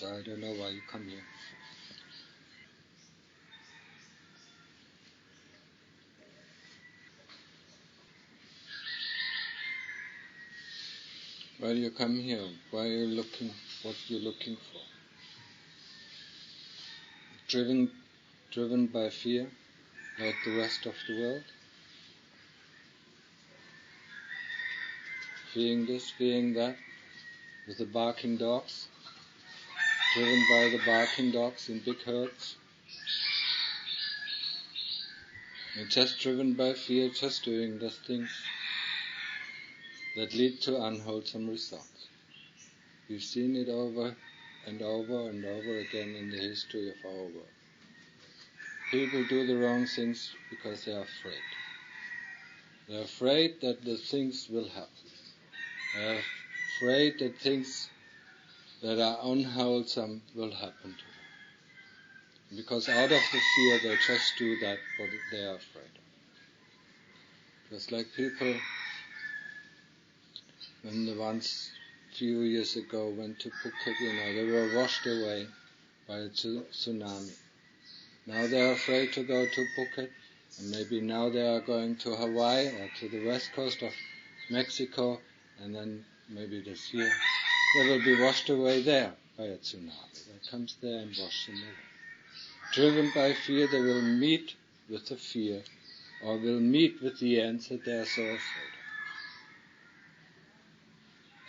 So I don't know why you come here. Why do you come here? Why are you looking? What are you looking for? Driven by fear, like the rest of the world? Fearing this, fearing that, with the barking dogs? Driven by the barking dogs in big herds? You're just driven by fear, just doing those things that lead to unwholesome results. We've seen it over and over and over again in the history of our world. People do the wrong things because they are afraid. They're afraid that the things will happen. They're afraid that things that are unwholesome will happen to them. Because out of the fear, they just do that what they are afraid of. Just like people, when the ones few years ago went to Phuket, they were washed away by a tsunami. Now they are afraid to go to Phuket, and maybe now they are going to Hawaii or to the west coast of Mexico, and then maybe this year they will be washed away there by a tsunami that comes there and washes them away. Driven by fear, they will meet with the fear, or will meet with the answer they are so afraid of.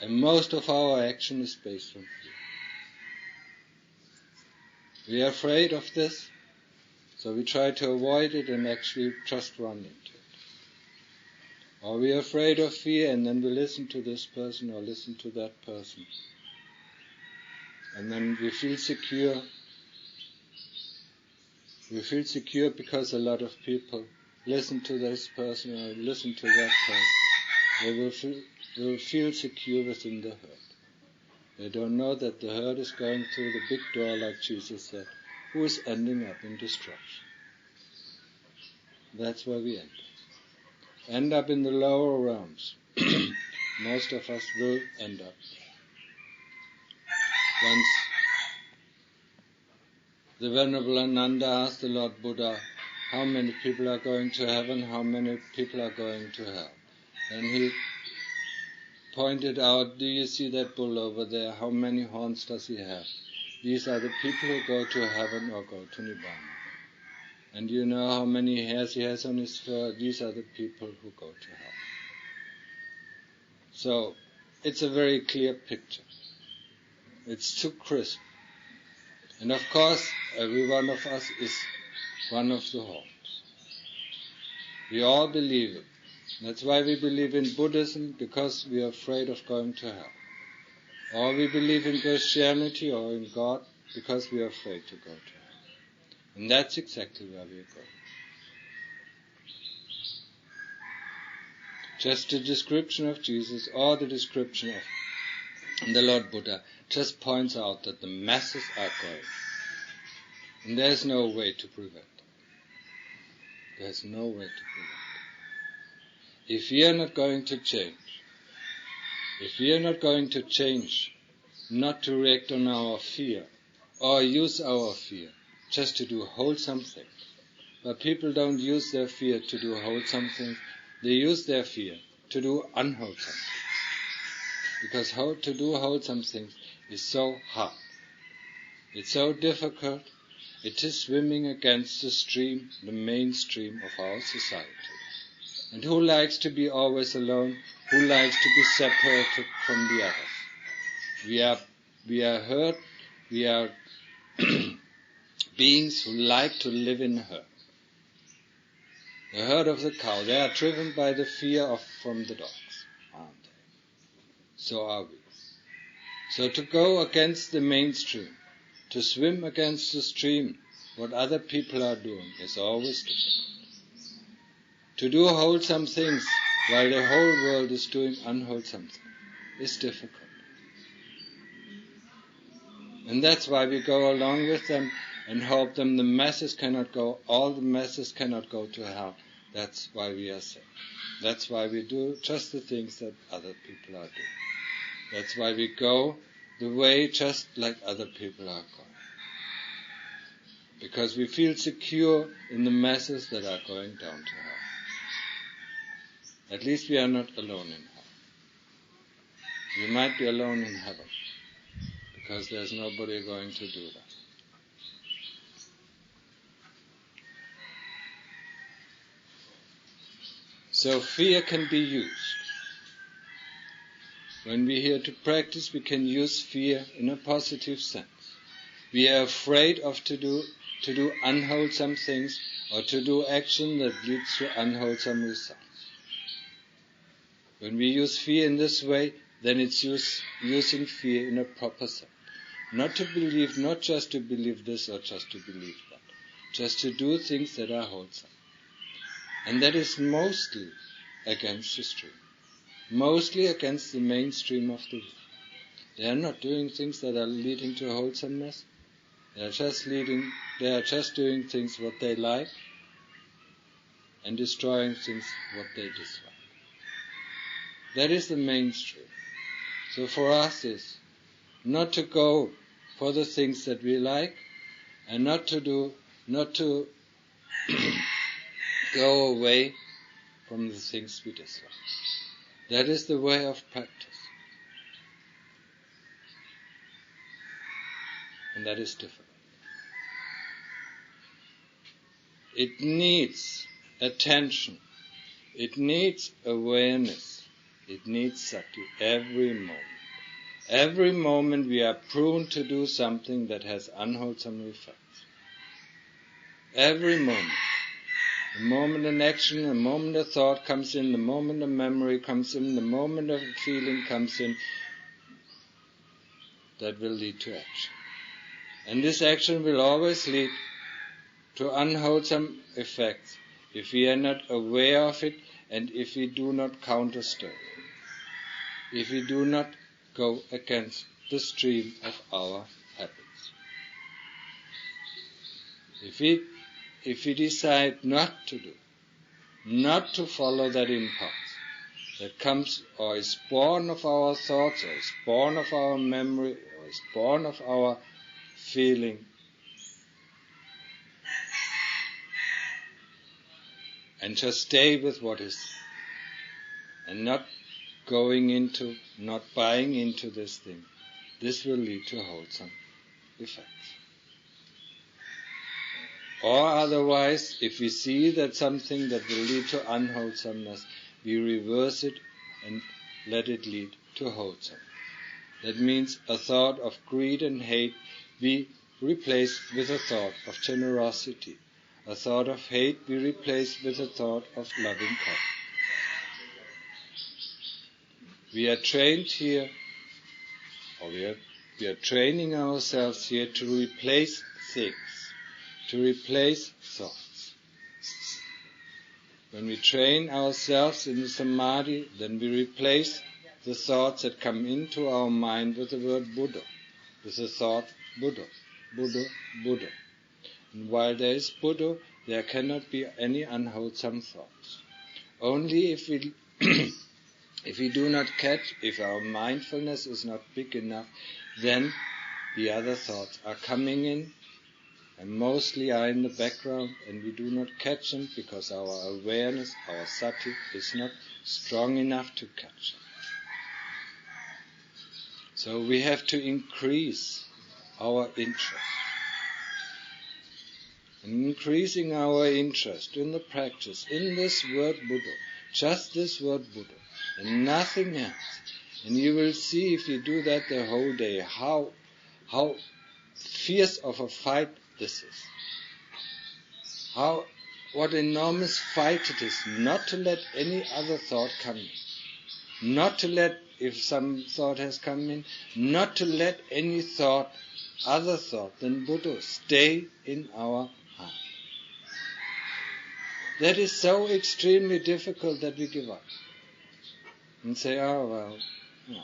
And most of our action is based on fear. We are afraid of this, so we try to avoid it and actually just run into it. Or we are afraid of fear, and then we listen to this person or listen to that person. And then we feel secure. We feel secure because a lot of people listen to this person or listen to that person. They will feel secure within the herd. They don't know that the herd is going through the big door, like Jesus said, who is ending up in destruction. That's where we end up in the lower realms. Most of us will end up there. Once the Venerable Ananda asked the Lord Buddha, how many people are going to heaven, how many people are going to hell? And he pointed out, do you see that bull over there? How many horns does he have? These are the people who go to heaven or go to Nibbana. And you know how many hairs he has on his fur? These are the people who go to hell. So, it's a very clear picture. It's too crisp. And of course, every one of us is one of the horns. We all believe it. That's why we believe in Buddhism, because we are afraid of going to hell. Or we believe in Christianity or in God, because we are afraid to go to hell. And that's exactly where we are going. Just the description of Jesus or the description of the Lord Buddha just points out that the masses are going. And there's no way to prevent it. There's no way to prevent it. If we are not going to change, not to react on our fear, or use our fear just to do wholesome things. But people don't use their fear to do wholesome things, they use their fear to do unwholesome things. Because to do wholesome things is so hard. It's so difficult. It is swimming against the stream, the mainstream of our society. And who likes to be always alone? Who likes to be separated from the others? We are herd. We are beings who like to live in a herd. The herd of the cow. They are driven by the fear from the dogs, aren't they? So are we. So to go against the mainstream, to swim against the stream, what other people are doing, is always difficult. To do wholesome things while the whole world is doing unwholesome things is difficult. And that's why we go along with them and hope them all the masses cannot go to hell. That's why we are saved. That's why we do just the things that other people are doing. That's why we go the way just like other people are going. Because we feel secure in the masses that are going down to hell. At least we are not alone in hell. We might be alone in heaven, because there's nobody going to do that. So fear can be used. When we're here to practice, we can use fear in a positive sense. We are afraid of to do unwholesome things, or to do action that leads to unwholesome results. When we use fear in this way, then it's using fear in a proper sense. Not just to believe this or just to believe that. Just to do things that are wholesome. And that is mostly against the stream. Mostly against the mainstream of the world. They are not doing things that are leading to wholesomeness. They are just doing things what they like and destroying things what they dislike. That is the mainstream. So for us is not to go for the things that we like, and not to go away from the things we dislike. That is the way of practice. And that is difficult. It needs attention. It needs awareness. It needs sati every moment. Every moment we are prone to do something that has unwholesome effects. Every moment. The moment an action, the moment a thought comes in, the moment a memory comes in, the moment a feeling comes in, that will lead to action. And this action will always lead to unwholesome effects if we are not aware of it and if we do not counter-stir it. If we do not go against the stream of our habits. If we decide not to do, not to follow that impulse that comes or is born of our thoughts, or is born of our memory, or is born of our feeling, and just stay with what is, and not buying into this thing, this will lead to wholesome effects. Or otherwise, if we see that something that will lead to unwholesomeness, we reverse it and let it lead to wholesome. That means a thought of greed and hate we replace with a thought of generosity. A thought of hate we replace with a thought of loving kindness. We are trained here, or we are training ourselves here to replace things, to replace thoughts. When we train ourselves in the samadhi, then we replace the thoughts that come into our mind with the word Buddha, with the thought Buddha, Buddha, Buddha. And while there is Buddha, there cannot be any unwholesome thoughts. Only if we do not catch, if our mindfulness is not big enough, then the other thoughts are coming in and mostly are in the background, and we do not catch them because our awareness, our sati, is not strong enough to catch them. So we have to increase our interest. And increasing our interest in the practice, in this word Buddha, just this word Buddha, and nothing else. And you will see if you do that the whole day, how fierce of a fight this is. What enormous fight it is not to let any other thought come in. Not to let, if some thought has come in, not to let any other thought than Buddha stay in our heart. That is so extremely difficult that we give up. And say, oh well, no.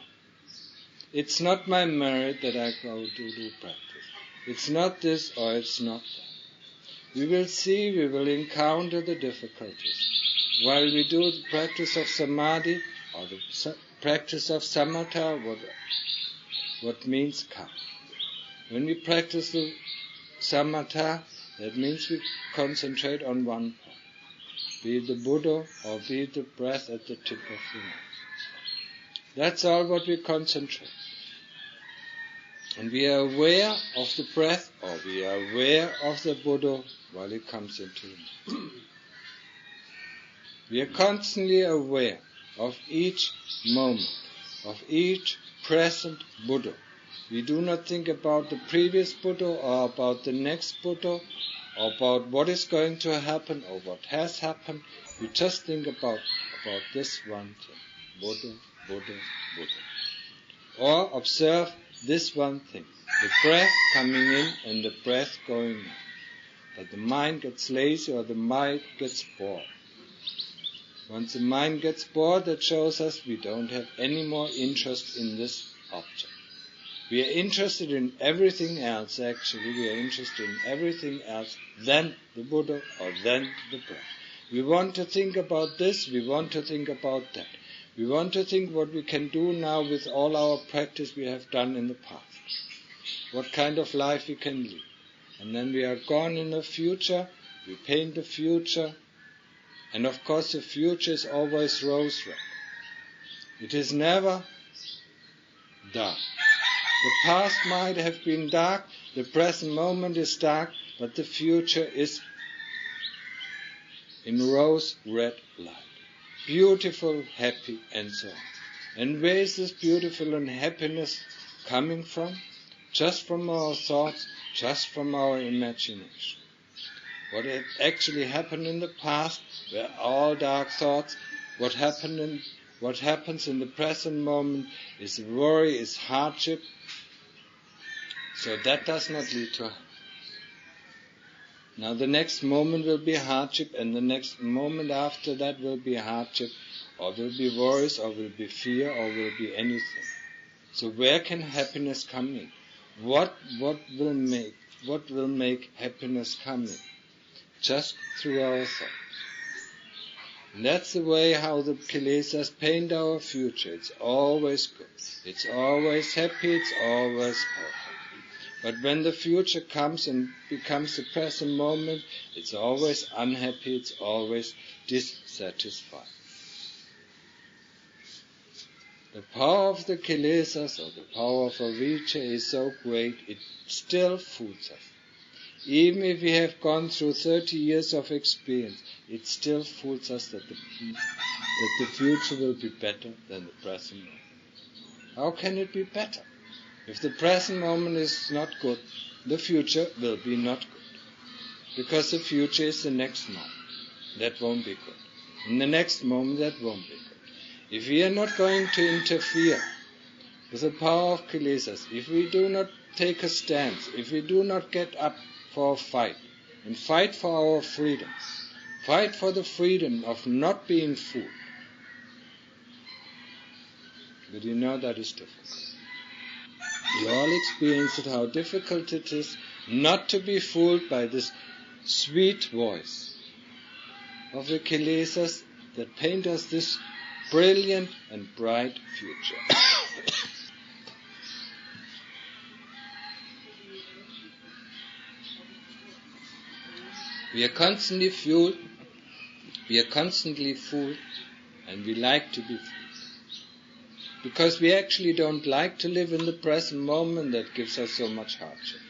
It's not my merit that I go to do practice. It's not this or it's not that. We will see, we will encounter the difficulties. While we do the practice of samadhi or the practice of samatha, what means come. When we practice the samatha, that means we concentrate on one point, be it the Buddha or be it the breath at the tip of the nose. That's all what we concentrate. And we are aware of the breath or we are aware of the Buddha while it comes into the mouth. We are constantly aware of each moment, of each present Buddha. We do not think about the previous Buddha or about the next Buddha or about what is going to happen or what has happened. We just think about this one thing. Buddha, Buddha, Buddha. Or observe this one thing. The breath coming in and the breath going out. But the mind gets lazy or the mind gets bored. Once the mind gets bored, that shows us we don't have any more interest in this object. We are interested in everything else, actually. We are interested in everything else than the Buddha or than the breath. We want to think about this, we want to think about that. We want to think what we can do now with all our practice we have done in the past. What kind of life we can live. And then we are gone in the future, we paint the future, and of course the future is always rose-red. It is never dark. The past might have been dark, the present moment is dark, but the future is in rose-red light. Beautiful, happy, and so on. And where is this beautiful and happiness coming from? Just from our thoughts, just from our imagination. What had actually happened in the past were all dark thoughts. What happens in the present moment is worry, is hardship. So that does not lead to happiness. Now the next moment will be hardship, and the next moment after that will be hardship, or will be worries, or will be fear, or will be anything. So where can happiness come in? What will make happiness come in? Just through our thoughts. And that's the way how the kilesas paint our future. It's always good. It's always happy. It's always perfect. But when the future comes and becomes the present moment, it's always unhappy. It's always dissatisfied. The power of the kilesas or the power of avijja is so great, it still fools us. Even if we have gone through 30 years of experience, it still fools us that the future will be better than the present moment. How can it be better? If the present moment is not good, the future will be not good. Because the future is the next moment. That won't be good. In the next moment, that won't be good. If we are not going to interfere with the power of kilesas, if we do not take a stance, if we do not get up for a fight, and fight for our freedom, fight for the freedom of not being fooled. But you know that is difficult. You all experienced how difficult it is not to be fooled by this sweet voice of the kilesas that paint us this brilliant and bright future. We are constantly fooled, and we like to be fooled. Because we actually don't like to live in the present moment that gives us so much hardship.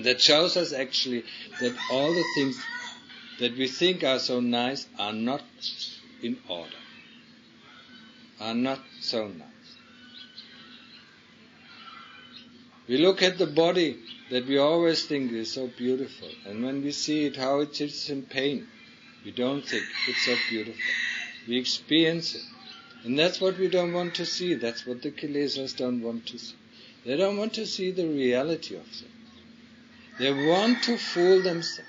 That shows us actually that all the things that we think are so nice are not in order, are not so nice. We look at the body that we always think is so beautiful, and when we see it, how it is in pain, we don't think it's so beautiful. We experience it. And that's what we don't want to see. That's what the kilesas don't want to see. They don't want to see the reality of things. They want to fool themselves.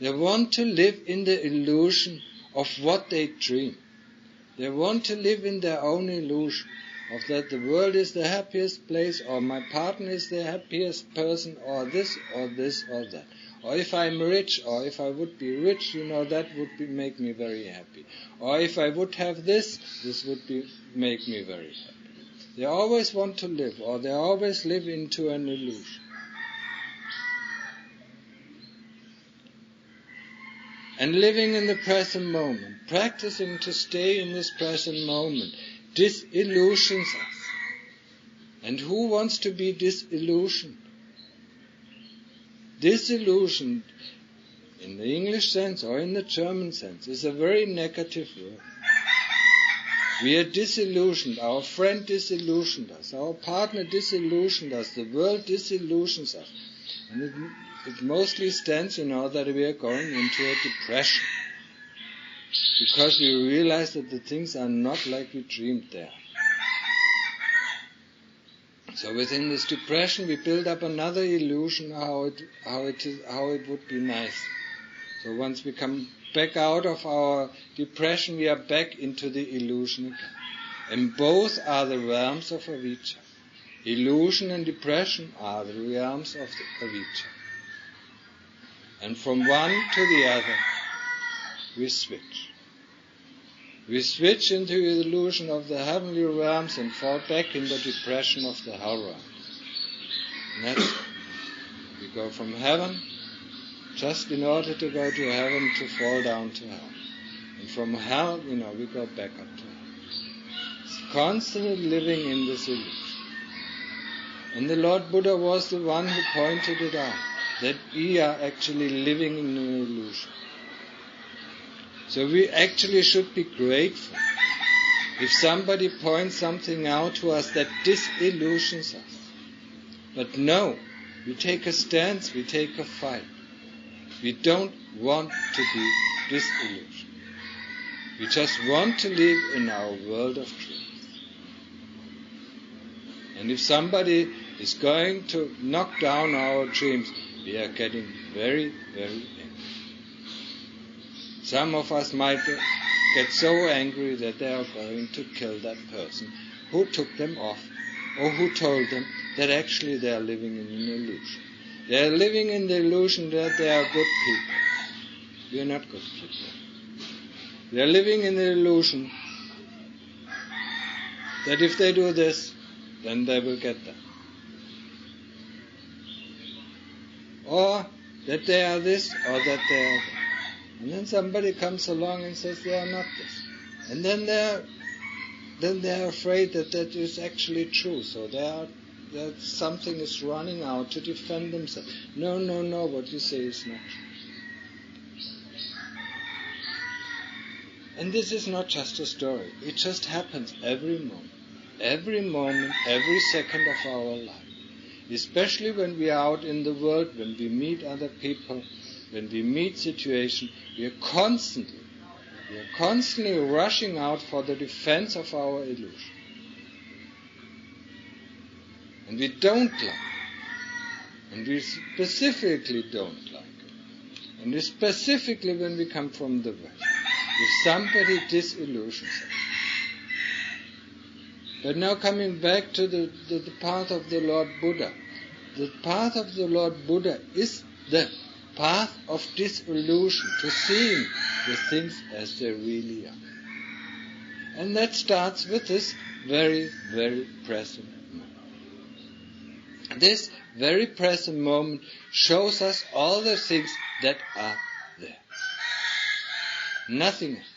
They want to live in the illusion of what they dream. They want to live in their own illusion of that the world is the happiest place, or my partner is the happiest person, or this or this or that. Or if I'm rich, or if I would be rich, that would make me very happy. Or if I would have this would make me very happy. They always want to live, or they always live into an illusion. And living in the present moment, practicing to stay in this present moment, disillusions us. And who wants to be disillusioned? Disillusioned, in the English sense or in the German sense, is a very negative word. We are disillusioned, our friend disillusioned us, our partner disillusioned us, the world disillusions us. And it mostly stands, that we are going into a depression. Because we realize that the things are not like we dreamed they are. So within this depression we build up another illusion how it would be nice. So once we come back out of our depression, we are back into the illusion again. And both are the realms of avijja. Illusion and depression are the realms of avijja. And from one to the other, we switch. We switch into the illusion of the heavenly realms and fall back in the depression of the hell realms. And that's it. We go from heaven, just in order to go to heaven, to fall down to hell. And from hell, we go back up to hell. It's constantly living in this illusion. And the Lord Buddha was the one who pointed it out, that we are actually living in an illusion. So we actually should be grateful if somebody points something out to us that disillusions us. But no, we take a stance, we take a fight. We don't want to be disillusioned. We just want to live in our world of truth. And if somebody is going to knock down our dreams, we are getting very, very angry. Some of us might get so angry that they are going to kill that person who took them off, or who told them that actually they are living in an illusion. They are living in the illusion that they are good people. We are not good people. They are living in the illusion that if they do this, then they will get that. Or that they are this, or that they are that. And then somebody comes along and says they are not this. And then they are afraid that that is actually true. So that something is running out to defend themselves. No, what you say is not true. And this is not just a story. It just happens every moment. Every moment, every second of our life. Especially when we are out in the world, when we meet other people, when we meet situations, we are constantly rushing out for the defense of our illusion. And we don't like it. And we specifically don't like it. And specifically when we come from the West. If somebody disillusions us. But now coming back to the path of the Lord Buddha. The path of the Lord Buddha is the path of disillusion, to seeing the things as they really are. And that starts with this very, very present moment. This very present moment shows us all the things that are there. Nothing else.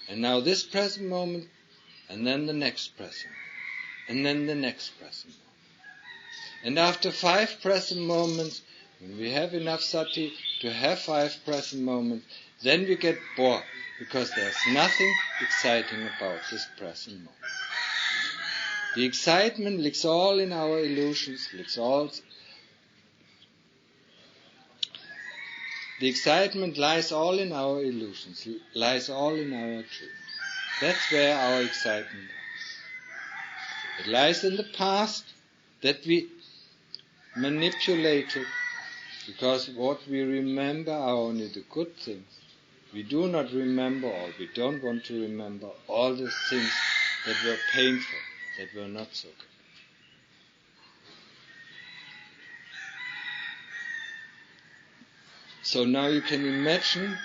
And now this present moment, and then the next present moment, and then the next present moment. And after 5 present moments, when we have enough sati to have 5 present moments, then we get bored, because there's nothing exciting about this present moment. The excitement lies all in our illusions, the excitement lies all in our illusions, lies all in our truth. That's where our excitement lies. It lies in the past that we manipulated, because what we remember are only the good things. We do not remember, or we don't want to remember, all the things that were painful, that were not so good. So now you can imagine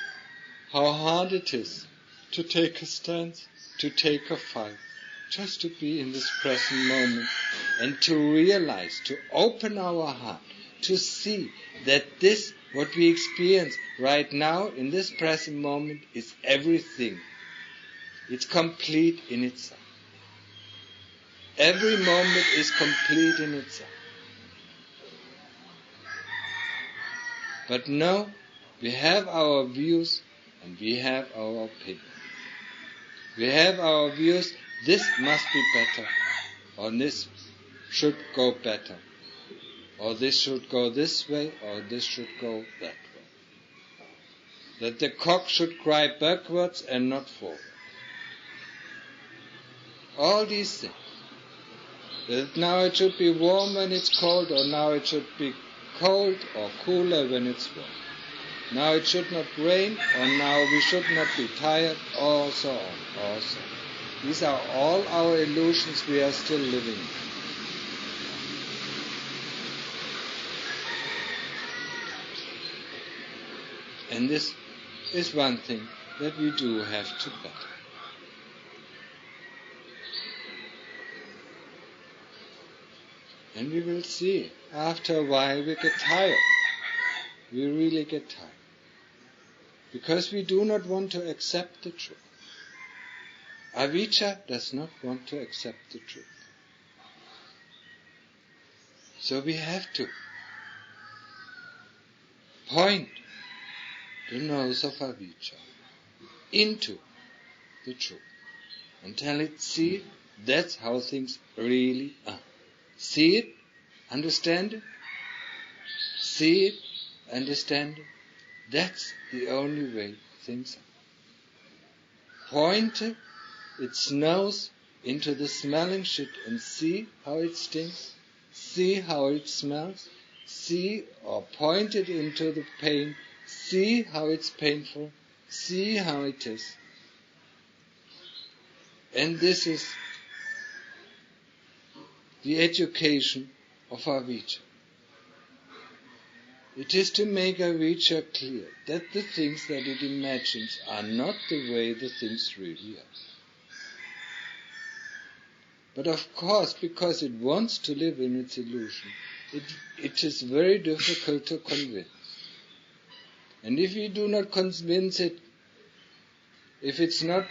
how hard it is to take a stance, to take a fight, just to be in this present moment and to realize, to open our heart, to see that this, what we experience right now in this present moment, is everything. It's complete in itself. Every moment is complete in itself. But now we have our views and we have our opinion. We have our views, this must be better, or this should go better, or this should go this way, or this should go that way. That the cock should cry backwards and not forward. All these things. That now it should be warm when it's cold, or now it should be cold or cooler when it's warm. Now it should not rain, or now we should not be tired, or so on, or so on. These are all our illusions we are still living in. And this is one thing that we do have to battle. And we will see, after a while we get tired. We really get tired. Because we do not want to accept the truth. Avijja does not want to accept the truth. So we have to point the nose of avijja into the truth and tell it, see, that's how things really are. See it, understand it, see it, understand it. That's the only way things are. Point its nose into the smelling shit and see how it stinks, see how it smells, see or point it into the pain, see how it's painful, see how it is. And this is the education of avijja. It is to make avijja clear that the things that it imagines are not the way the things really are. But of course, because it wants to live in its illusion, it is very difficult to convince. And if we do not convince it, if it's not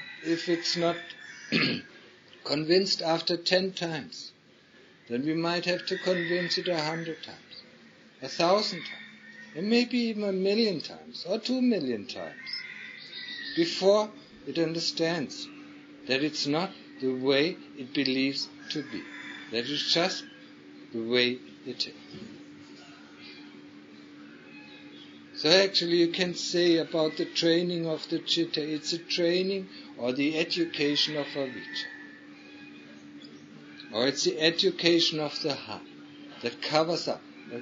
convinced after 10 times, then we might have to convince it 100 times, 1,000 times, and maybe even 1,000,000 times, or 2,000,000 times, before it understands that it's not the way it believes to be, that it's just the way it is. So actually you can say about the training of the citta, it's a training or the education of avijja. Or it's the education of the heart that covers up the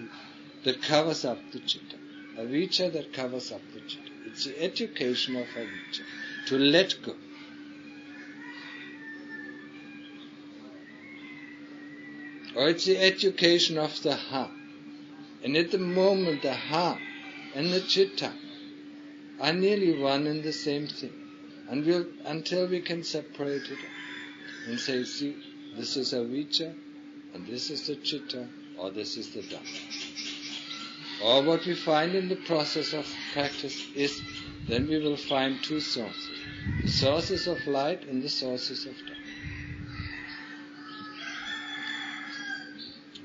citta. Avijja that covers up the citta. It's the education of avijja, to let go. Or it's the education of the heart. And at the moment the heart and the citta are nearly one and the same thing. Until we can separate it and say, see, this is avijja, and this is the citta, or this is the Dhamma. Or what we find in the process of practice is, then we will find two sources. The sources of light and the sources of Dhamma.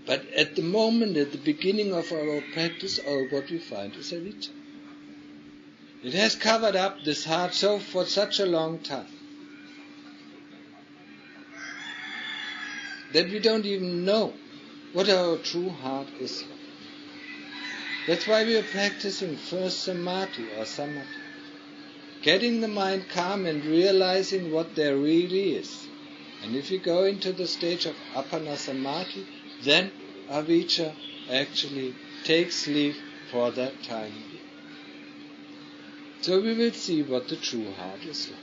But at the moment, at the beginning of our practice, what we find is avijja. It has covered up this heart for such a long time that we don't even know what our true heart is like. That's why we are practicing first samadhi or samadhi. Getting the mind calm and realizing what there really is. And if you go into the stage of appana samadhi, then avijja actually takes leave for that time. So we will see what the true heart is like.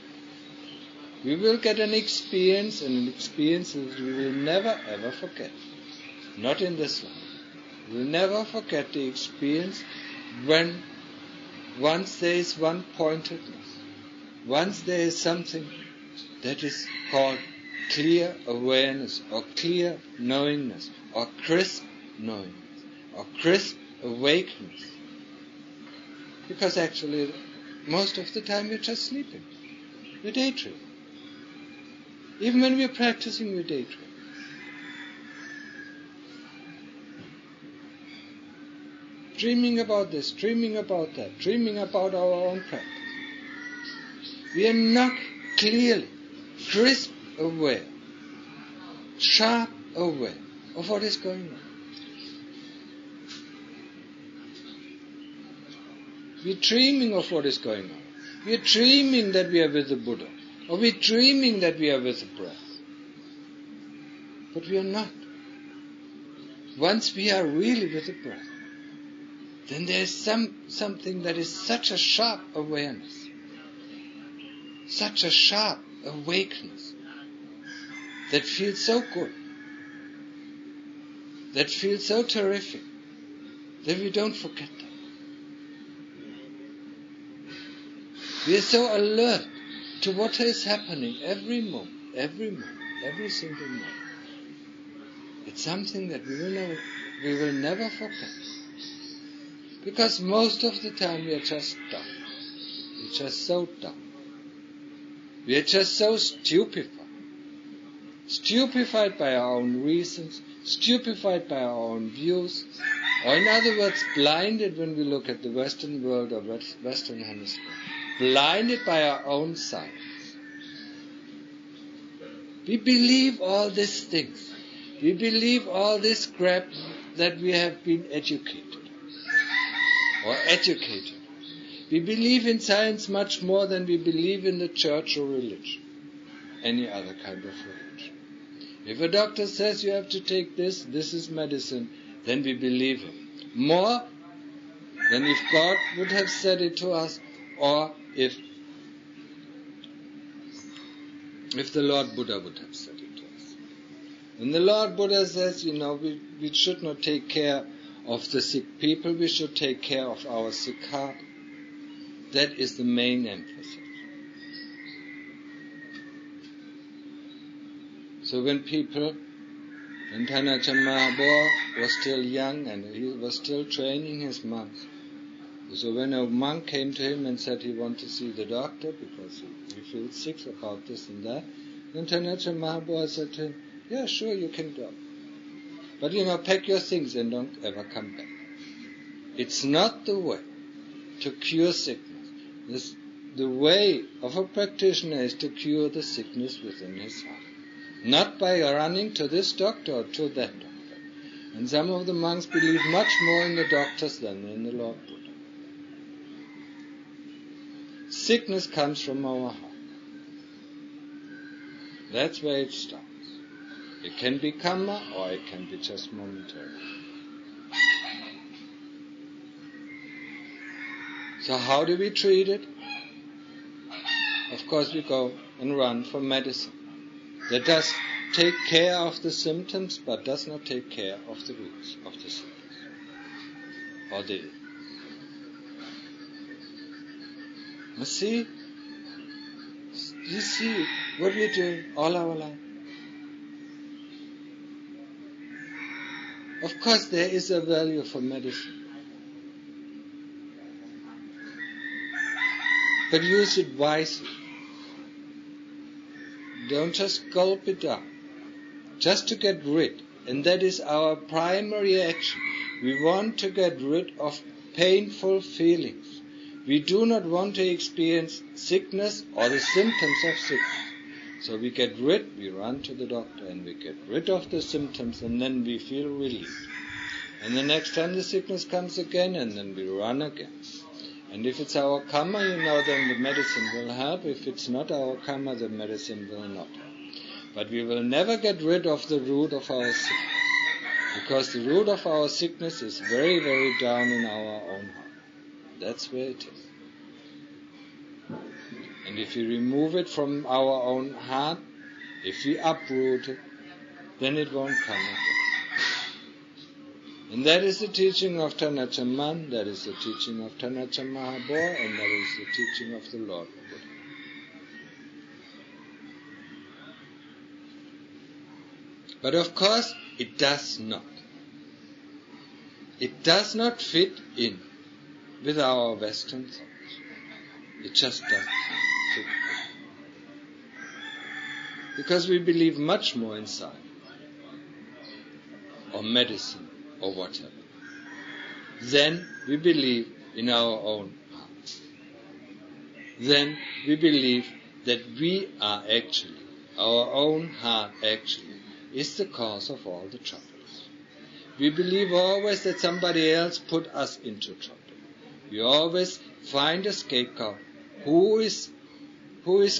We will get an experience, and an experience that we will never ever forget. Not in this life. We will never forget the experience when once there is one pointedness, once there is something that is called clear awareness or clear knowingness or crisp knowingness or crisp awakeness. Because actually, most of the time we're just sleeping. We're daydreaming. Even when we're practicing, we're daydreaming. Dreaming about this, dreaming about that, dreaming about our own practice. We are not clearly, crisp aware, sharp aware of what is going on. We're dreaming of what is going on. We're dreaming that we are with the Buddha, or we're dreaming that we are with the breath. But we are not. Once we are really with the breath, then there is something that is such a sharp awareness, such a sharp awakeness, that feels so good, that feels so terrific, that we don't forget that. We are so alert to what is happening every moment, every single moment. It's something that we will never forget. Because most of the time we are just dumb. We're just so dumb. We are just so stupefied. Stupefied by our own reasons, stupefied by our own views, or in other words, blinded when we look at the Western world or Western hemisphere. Blinded by our own science. We believe all these things. We believe all this crap that we have been educated. Or educated. We believe in science much more than we believe in the church or religion. Any other kind of religion. If a doctor says you have to take this is medicine, then we believe him. More than if God would have said it to us, or if the Lord Buddha would have said it to us. When the Lord Buddha says, we should not take care of the sick people, we should take care of our sick heart. That is the main emphasis. So when Tanacha Mahabodha was still young and he was still training his monks, so when a monk came to him and said he wanted to see the doctor because he feels sick about this and that, then Tanacha Mahabodha said to him, yeah, sure, you can go. But pack your things and don't ever come back. It's not the way to cure sickness. The way of a practitioner is to cure the sickness within his heart. Not by running to this doctor or to that doctor. And some of the monks believe much more in the doctors than in the Lord Buddha. Sickness comes from our heart. That's where it starts. It can be karma or it can be just momentary. So how do we treat it? Of course we go and run for medicine. That does take care of the symptoms but does not take care of the roots of the sickness. Or the illness. You see what we're doing all our life. Of course there is a value for medicine. But use it wisely. Don't just gulp it down. Just to get rid. And that is our primary action. We want to get rid of painful feelings. We do not want to experience sickness or the symptoms of sickness. So we run to the doctor and we get rid of the symptoms and then we feel relieved. And the next time the sickness comes again and then we run again. And if it's our karma, then the medicine will help. If it's not our karma, the medicine will not help. But we will never get rid of the root of our sickness. Because the root of our sickness is very, very down in our own heart. That's where it is. And if we remove it from our own heart, if we uproot it, then it won't come again. And that is the teaching of Tanacha Man, that is the teaching of Tanacha Mahabodha, and that is the teaching of the Lord Buddha. But of course, it does not. It does not fit in with our Western thoughts. It just doesn't fit in. Because we believe much more in science, or medicine, or whatever, then we believe in our own heart. Then we believe that we are actually, our own heart actually, is the cause of all the troubles. We believe always that somebody else put us into trouble. We always find a scapegoat who is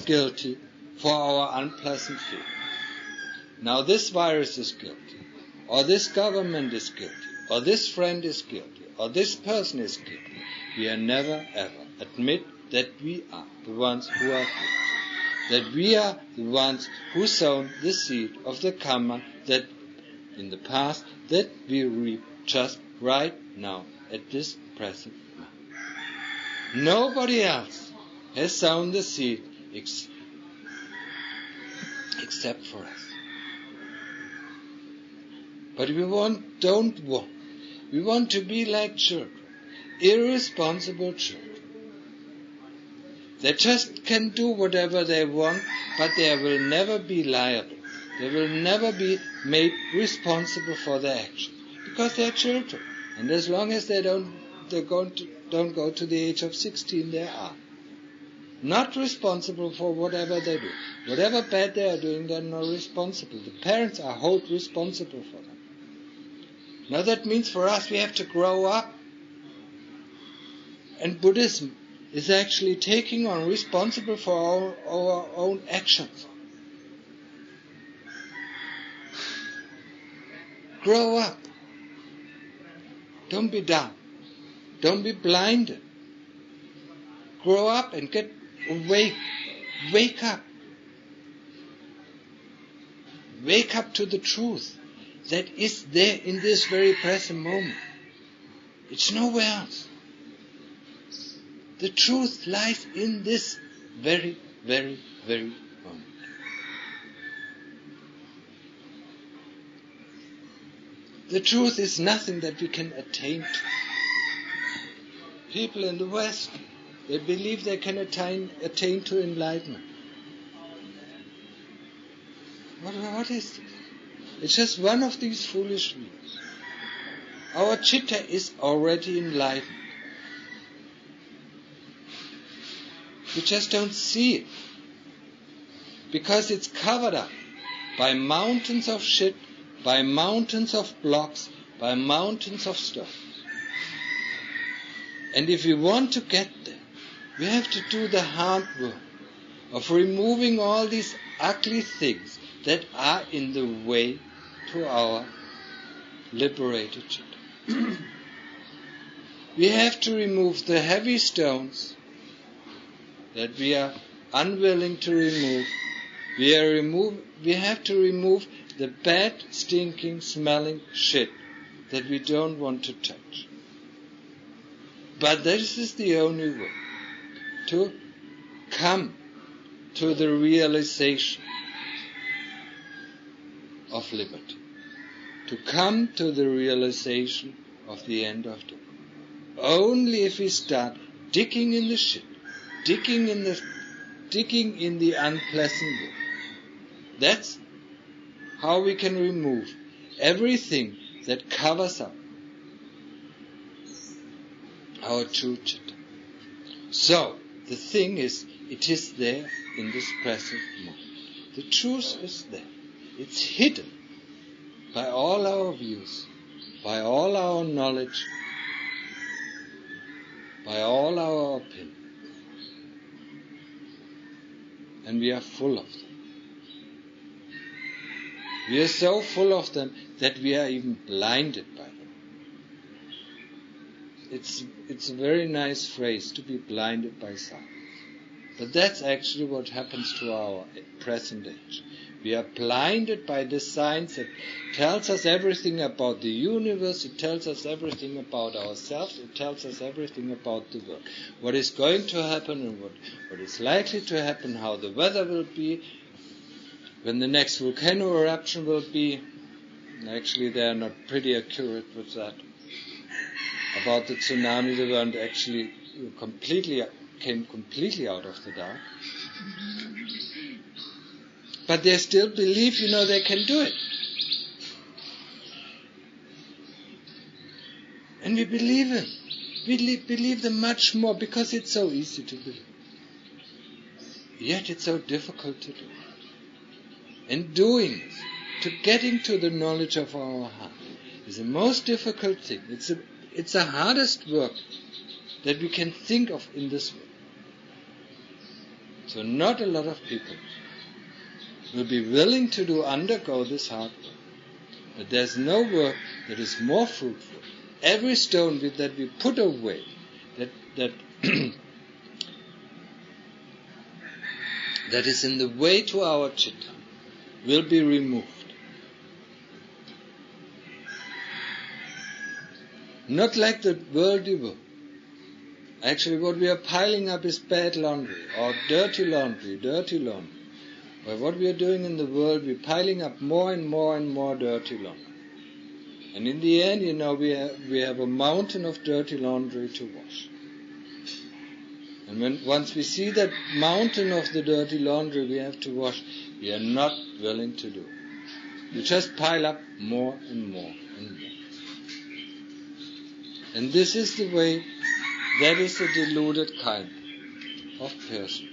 guilty for our unpleasant feelings. Now this virus is guilty, or this government is guilty, or this friend is guilty, or this person is guilty. We are never ever admit that we are the ones who are guilty, that we are the ones who sown the seed of the karma that in the past that we reap just right now at this present moment. Nobody else has sown the seed except for us. But we don't want. We want to be like children, irresponsible children. They just can do whatever they want, but they will never be liable. They will never be made responsible for their actions, because they are children. And as long as they don't go to the age of 16, they are not responsible for whatever they do. Whatever bad they are doing, they are not responsible. The parents are held responsible for them. Now that means for us we have to grow up. And Buddhism is actually taking on responsible for our own actions. Grow up. Don't be dumb. Don't be blinded. Grow up and get awake. Wake up. Wake up to the truth that is there in this very present moment. It's nowhere else. The truth lies in this very, very, very moment. The truth is nothing that we can attain to. People in the West, they believe they can attain to enlightenment. What is this? It's just one of these foolish views. Our chitta is already enlightened. We just don't see it, because it's covered up by mountains of shit, by mountains of blocks, by mountains of stones. And if we want to get there, we have to do the hard work of removing all these ugly things that are in the way to our liberated chitta. We have to remove the heavy stones that we are unwilling to remove. We have to remove the bad, stinking, smelling shit that we don't want to touch. But this is the only way to come to the realization of liberty, to come to the realization of the end of the world. Only if we start digging in the shit, digging in the unpleasant world. That's how we can remove everything that covers up our true chitta. So, the thing is, it is there in this present moment. The truth is there. It's hidden by all our views, by all our knowledge, by all our opinions. And we are full of them. We are so full of them that we are even blinded by them. It's a very nice phrase, to be blinded by science. But that's actually what happens to our present age. We are blinded by this science that tells us everything about the universe, it tells us everything about ourselves, it tells us everything about the world. What is going to happen and what is likely to happen, how the weather will be, when the next volcano eruption will be, Actually, they are not pretty accurate with that. About the tsunami, they weren't actually came completely out of the dark. But they still believe, they can do it. And we believe them. We believe them much more because it's so easy to believe. Yet it's so difficult to do. And doing it, to getting to the knowledge of our heart, is the most difficult thing. It's the hardest work that we can think of in this world. So not a lot of people will be willing to undergo this hard work. But there's no work that is more fruitful. Every stone that we put away, that that is in the way to our chitta, will be removed. Not like the worldly work. Actually, what we are piling up is bad laundry, or dirty laundry. But what we are doing in the world, we're piling up more and more and more dirty laundry. And in the end, we have a mountain of dirty laundry to wash. And once we see that mountain of the dirty laundry we have to wash, we are not willing to do it. We just pile up more and more and more. And this is the way, that is the deluded kind of person.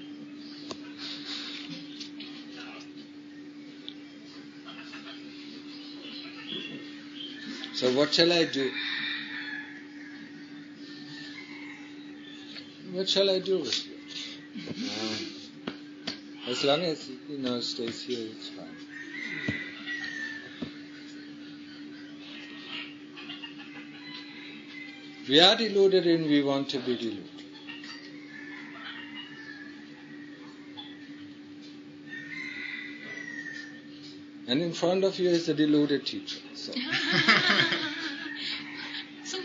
So what shall I do? What shall I do with you? As long as it stays here, it's fine. We are deluded and we want to be deluded. And in front of you is a deluded teacher. So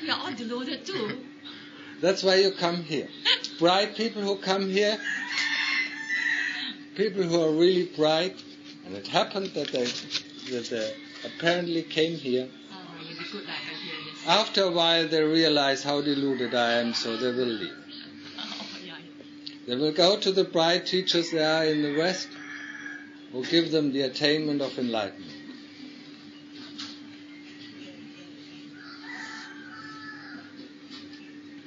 we are all deluded too. That's why you come here. Bright people who come here, people who are really bright, and it happened that they apparently came here. You'll be good like here, yes. After a while they realize how deluded I am, so they will leave. They will go to the bright teachers there in the West, who give them the attainment of enlightenment.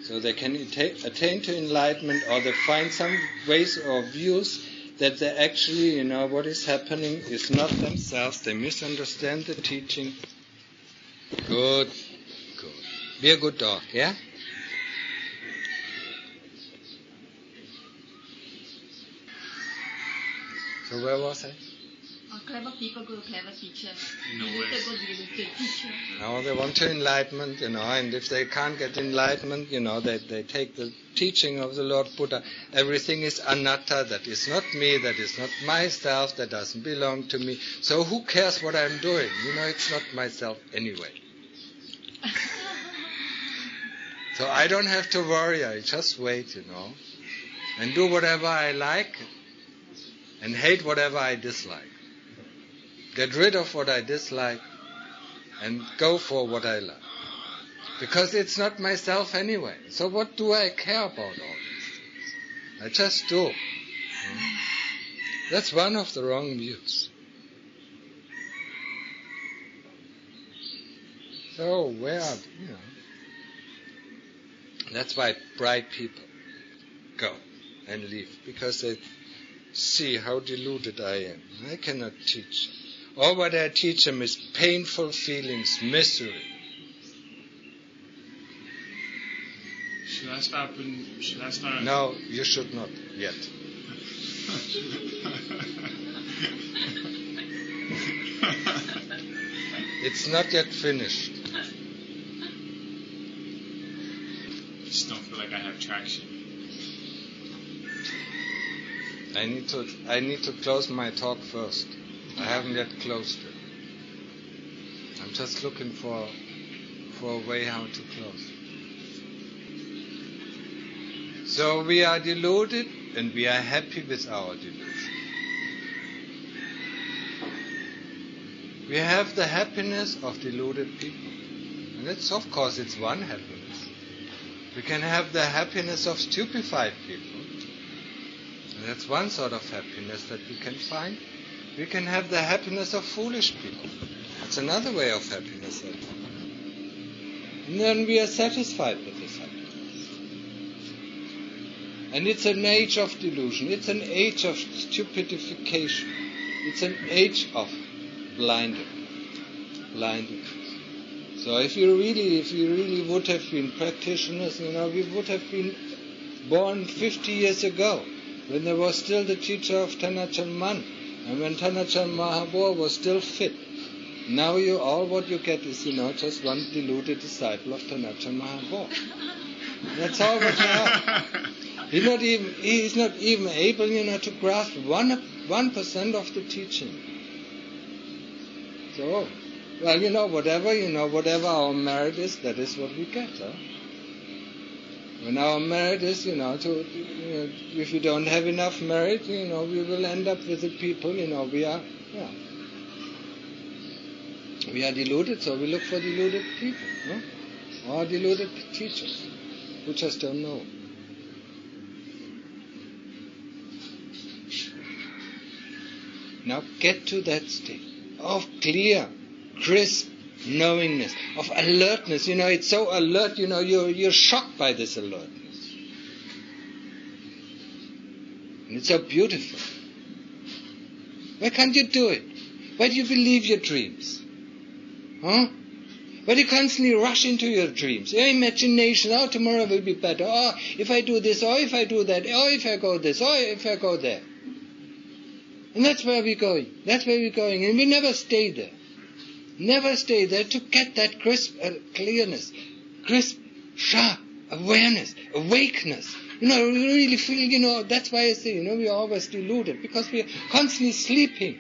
So they can attain to enlightenment, or they find some ways or views that they actually, what is happening is not themselves. They misunderstand the teaching. Good. Be a good dog, yeah? So where was I? Clever people go to clever teachers. Deluded go to deluded teacher. No, they want to enlightenment, and if they can't get enlightenment, they take the teaching of the Lord Buddha. Everything is anatta, that is not me, that is not myself, that doesn't belong to me. So who cares what I'm doing? It's not myself anyway. So I don't have to worry, I just wait, and do whatever I like and hate whatever I dislike. Get rid of what I dislike and go for what I like. Because it's not myself anyway. So what do I care about all these things? I just do. That's one of the wrong views. So where, that's why bright people go and leave. Because they see how deluded I am. I cannot teach them. All what I teach them is painful feelings, misery. Should I start? No, you should not yet. It's not yet finished. I just don't feel like I have traction. I need to close my talk first. I haven't yet closed it. I'm just looking for a way how to close. So we are deluded and we are happy with our delusion. We have the happiness of deluded people. And of course, it's one happiness. We can have the happiness of stupefied people. And that's one sort of happiness that we can find. We can have the happiness of foolish people. That's another way of happiness. And then we are satisfied with this happiness. And it's an age of delusion. It's an age of stupidification. It's an age of blindness. So if you really would have been practitioners, we would have been born 50 years ago, when there was still the teacher of Thanachan Man, and when Thanachan Mahabodhi was still fit. Now all what you get is, just one deluded disciple of Thanachan Mahabodhi. That's all what you are. He's not even able, to grasp 1% of the teaching. So, well, whatever our merit is, that is what we get. Huh? When our merit is, if we don't have enough merit, we will end up with the people, we are deluded, so we look for deluded people, or deluded teachers who just don't know. Now get to that state of clear, crisp knowingness, of alertness. It's so alert, you're shocked by this alertness. And it's so beautiful. Why can't you do it? Why do you believe your dreams? Huh? Why do you constantly rush into your dreams? Your imagination, tomorrow will be better. If I do this, or if I do that, or if I go this, or if I go there. And that's where we're going. And we never stay there. Never stay there to get that crisp clearness, crisp, sharp awareness, awakeness. We really feel, that's why I say, we're always deluded, because we're constantly sleeping.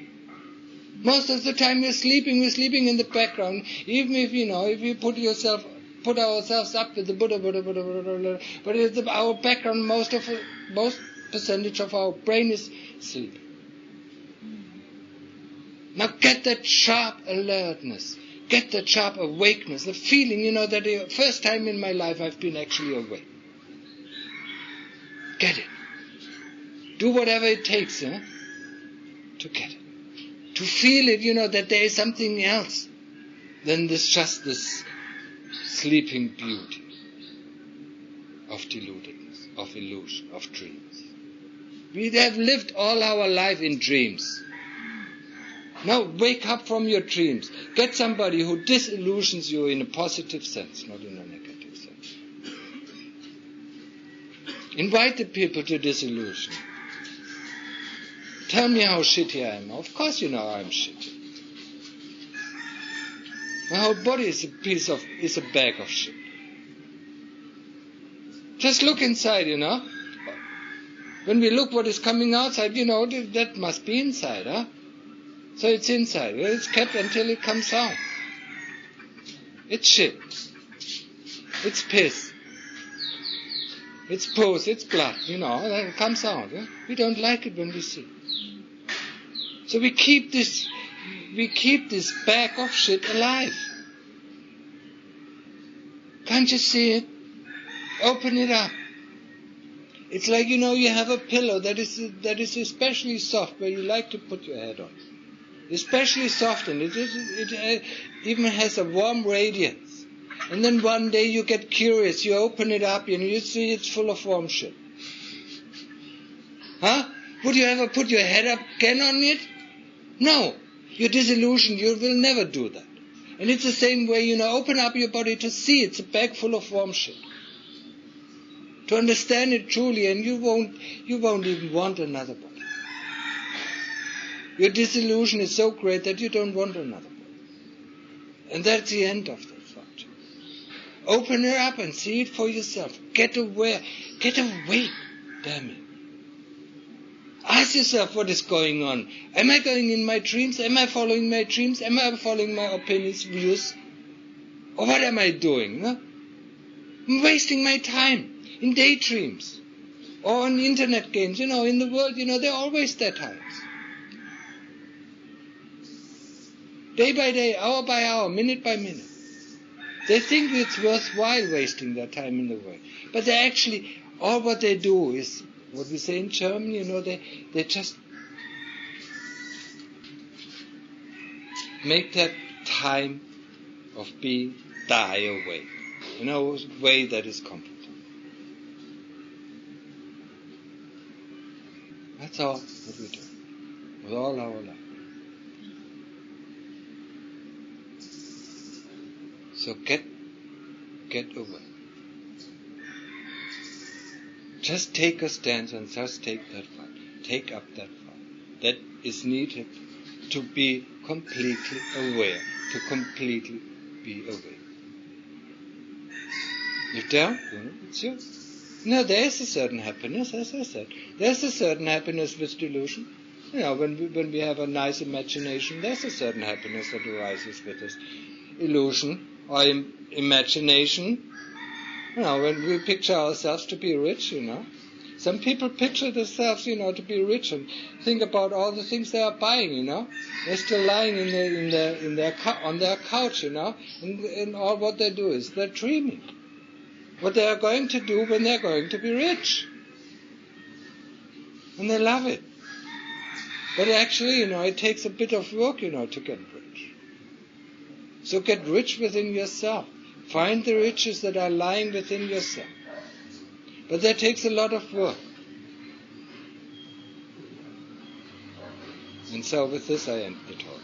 Most of the time we're sleeping in the background, even if, if we put ourselves up with the Buddha, but it's our background, most percentage of our brain is sleep. Now get that sharp alertness, get that sharp awakeness, the feeling, that the first time in my life I've been actually awake. Get it. Do whatever it takes, to get it. To feel it, that there is something else than just this sleeping beauty of deludedness, of illusion, of dreams. We have lived all our life in dreams. Now wake up from your dreams. Get somebody who disillusions you in a positive sense, not in a negative sense. Invite the people to disillusion. Tell me how shitty I am. Of course you know I'm shitty. My whole body is a bag of shit. Just look inside, When we look what is coming outside, that must be inside, huh? So it's inside. Well, it's kept until it comes out. It's shit. It's piss. It's pus. It's blood. It comes out. Yeah? We don't like it when we see it. So we keep this bag of shit alive. Can't you see it? Open it up. It's like, you have a pillow that is especially soft where you like to put your head on. Especially soft, and it even has a warm radiance. And then one day you get curious, you open it up and you see it's full of warm shit. Huh? Would you ever put your head up again on it? No. You're disillusioned, you will never do that. And it's the same way, open up your body to see it's a bag full of warm shit. To understand it truly, and you won't even want another body. Your disillusion is so great that you don't want another body. And that's the end of the subject. Open her up and see it for yourself. Get aware. Get awake, damn it. Ask yourself what is going on. Am I going in my dreams? Am I following my dreams? Am I following my opinions, views? Or what am I doing? Huh? I'm wasting my time in daydreams. Or on internet games. In the world, there are always their times. day by day, hour by hour, minute by minute. They think it's worthwhile wasting their time in the work. But they actually, all what they do is, what we say in German, they just make that time of being die away. In a way that is comfortable. That's all what we do. With all our life. So get away. Just take a stance and just take that fight. Take up that fight. That is needed to be completely aware. To completely be aware. If there, it's you. No, there is a certain happiness, as I said. There's a certain happiness with delusion. When we have a nice imagination, there's a certain happiness that arises with this illusion or imagination. When we picture ourselves to be rich, Some people picture themselves, to be rich and think about all the things they are buying, They're still lying on their couch, and all what they do is they're dreaming. What they are going to do when they're going to be rich. And they love it. But actually, it takes a bit of work, to get rich. So get rich within yourself. Find the riches that are lying within yourself. But that takes a lot of work. And so with this I end the talk.